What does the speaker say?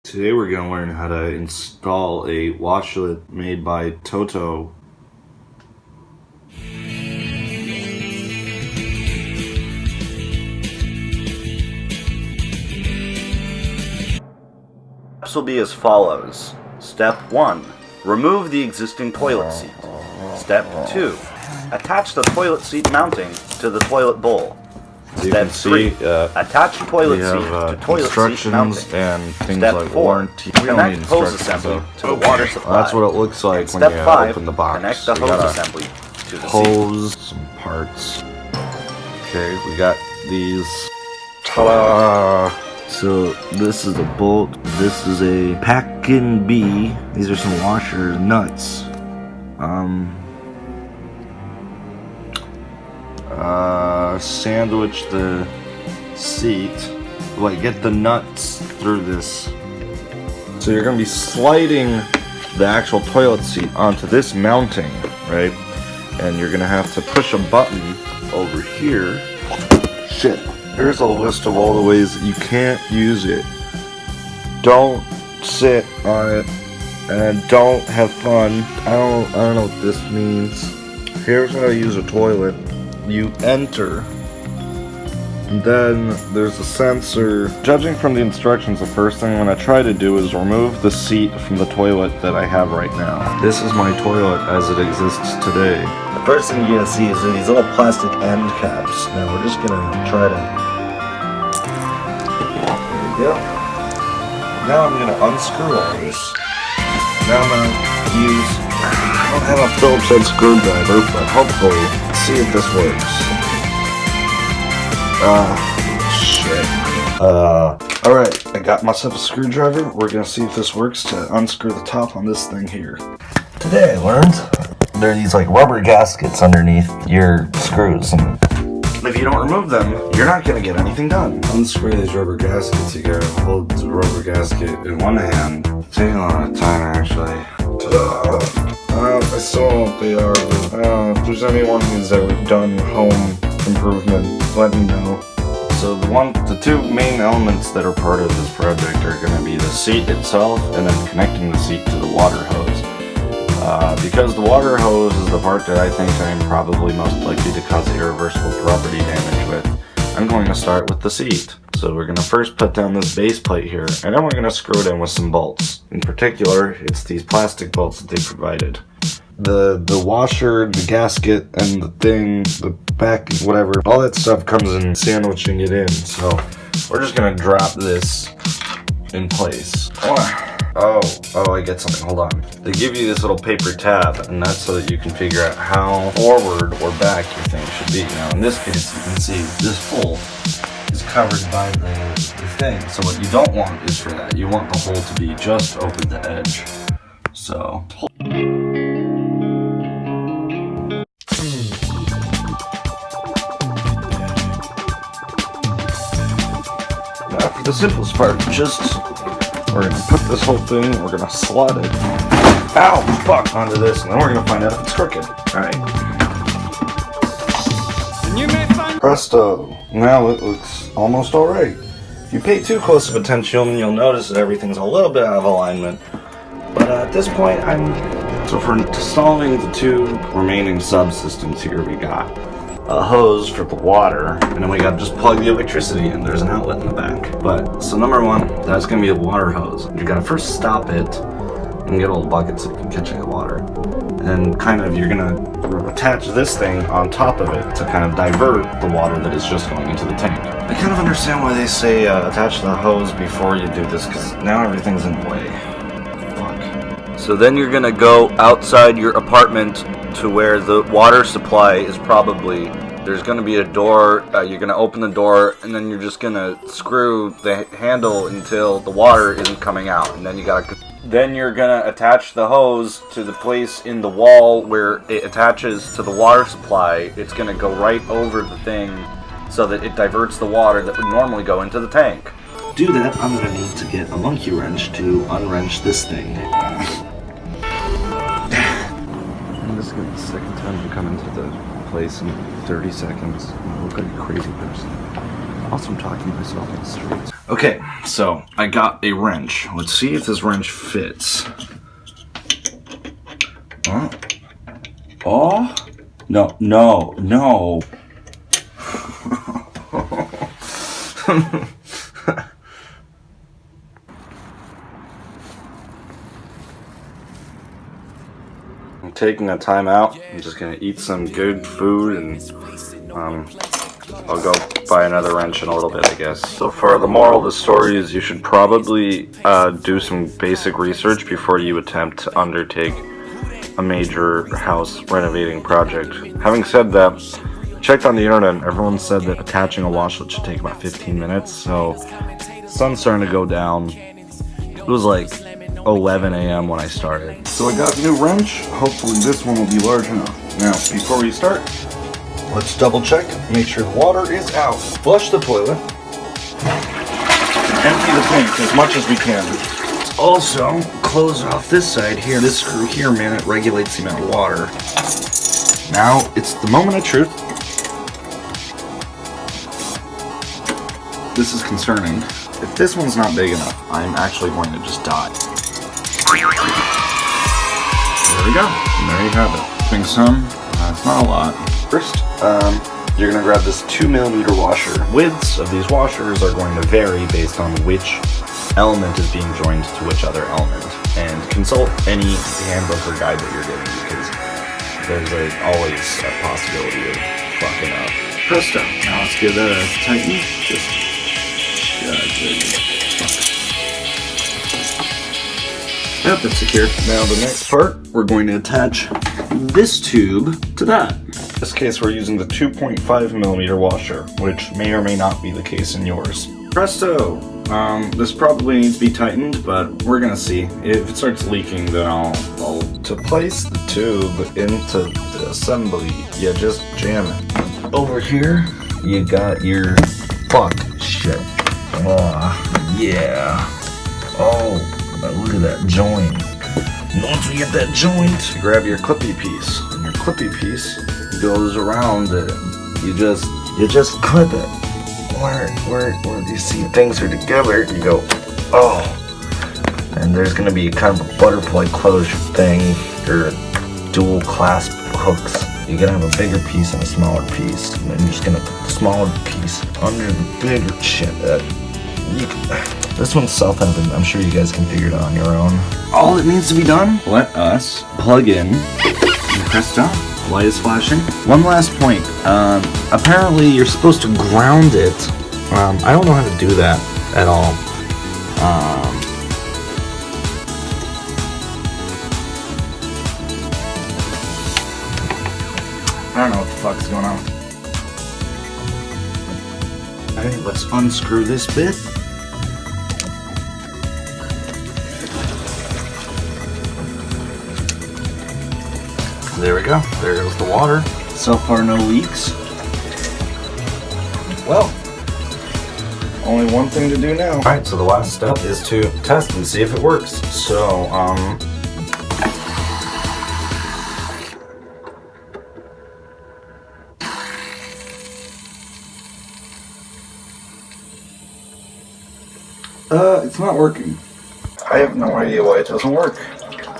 Today we're going to learn how to install a washlet made by Toto. Steps will be as follows. Step 1. Remove the existing toilet seat. Step 2. Attach the toilet seat mounting to the toilet bowl. Step 3. Attach toilet seat to toilet seat mounting. And things Step like 4. warranty. Connect hose assembly to the water supply. That's what it looks like when Step you 5. open the box. Connect the We hose got assembly to the hose, seat. some parts. Okay, we got these. Ta-da! So this is a bolt, this is a pack and B. These are some washer nuts. Sandwich the seat. Like, get the nuts through this. So you're gonna be sliding the actual toilet seat onto this mounting, right? And you're gonna have to push a button over here. Shit. Here's a list of all the ways that you can't use it. Don't sit on it, and don't have fun. I don't know what this means. Here's how to use a toilet. You enter, and then there's a sensor. Judging from the instructions, the first thing I'm gonna try to do is remove the seat from the toilet that I have right now. This is my toilet as it exists today. The first thing you're gonna see is these little plastic end caps. Now we're just gonna try to. There we go. Now I'm gonna unscrew all this. Now I'm gonna use. I don't have a Phillips head screwdriver, but hopefully, let's see if this works. Shit. Alright, I got myself a screwdriver. We're gonna see if this works to unscrew the top on this thing here. Today I learned there are these like rubber gaskets underneath your screws, and if you don't remove them, you're not gonna get anything done. Unscrew these rubber gaskets. You gotta hold the rubber gasket in one hand. Taking a lot of time actually. I still don't know what they are, but if there's anyone who's ever done home improvement, let me know. So the two main elements that are part of this project are going to be the seat itself and then connecting the seat to the water hose. Because the water hose is the part that I think I'm probably most likely to cause irreversible property damage with, I'm going to start with the seat. So we're going to first put down this base plate here, and then we're going to screw it in with some bolts. In particular, it's these plastic bolts that they provided. The washer, the gasket, and the thing, the back, whatever, all that stuff comes in sandwiching it in. So we're just gonna drop this in place. Oh, I get something. Hold on. They give you this little paper tab, and that's so that you can figure out how forward or back your thing should be. Now, in this case, you can see this hole is covered by the thing. So what you don't want is for that. You want the hole to be just over the edge. So. Now for the simplest part, we're gonna put this whole thing, we're gonna slide it, ow, fuck, onto this, and then we're gonna find out if it's crooked. Alright. Presto. Now it looks almost alright. If you pay too close of attention, you'll notice that everything's a little bit out of alignment. But at this point, So for installing the two remaining subsystems here, we got a hose for the water, and then we got to just plug the electricity in. There's an outlet in the back. But, so number one, that's going to be a water hose. You got to first stop it and get a little bucket so you can catch the water. And kind of, you're going to attach this thing on top of it to kind of divert the water that is just going into the tank. I kind of understand why they say attach the hose before you do this, because now everything's in the way. So then you're gonna go outside your apartment to where the water supply is probably. There's gonna be a door, you're gonna open the door, and then you're just gonna screw the handle until the water isn't coming out, and then Then you're gonna attach the hose to the place in the wall where it attaches to the water supply. It's gonna go right over the thing so that it diverts the water that would normally go into the tank. To do that, I'm gonna need to get a monkey wrench to unwrench this thing. This is going to be the second time you come into the place in 30 seconds. I look like a crazy person. Also, I'm talking to myself on the streets. Okay, so I got a wrench. Let's see if this wrench fits. Oh. Oh. No, no, no. I'm taking a time out. I'm just gonna eat some good food and I'll go buy another wrench in a little bit, I guess. So far, the moral of the story is you should probably do some basic research before you attempt to undertake a major house renovating project. Having said that, I checked on the internet and everyone said that attaching a washlet should take about 15 minutes, so the sun's starting to go down. It was like 11 a.m. when I started. So I got a new wrench. Hopefully this one will be large enough. Now, before we start, let's double check, make sure the water is out. Flush the toilet. Empty the tank as much as we can. Also, close off this side here. This screw here, man, it regulates the amount of water. Now, it's the moment of truth. This is concerning. If this one's not big enough, I'm actually going to just die. There we go. And there you have it. I think some. It's not a lot. First, you're gonna grab this 2mm washer. Widths of these washers are going to vary based on which element is being joined to which other element. And consult any handbook or guide that you're getting because there's always a possibility of fucking up. Presto. Now let's give that a tighten. Just Yep, it's secure. now the next part, We're going to attach this tube to that. in this case we're using the 2.5mm washer, which may or may not be the case in yours. Presto! This probably needs to be tightened, but we're gonna see. If it starts leaking, then I'll To place the tube into the assembly, you just jam it. Over here, you got your shit. Oh, yeah. Oh, look at that joint. And once we get that joint, You grab your clippy piece, and your clippy piece goes around it. You just clip it. Where you see things are together, you go, oh. And there's gonna be kind of a butterfly closure thing, or dual clasp hooks. You're gonna have a bigger piece and a smaller piece, and then you're just gonna put the smaller piece under the bigger shit. This one's self-evident. I'm sure you guys can figure it out on your own. all that needs to be done, let us plug in and press down. The light is flashing. One last point. Apparently you're supposed to ground it. I don't know how to do that at all. I don't know what the fuck's going on. Alright, let's unscrew this bit. There we go. There goes the water. So far, no leaks. Well, only one thing to do now. Alright, so the last step is to test and see if it works. So, It's not working. I have no idea why it doesn't work.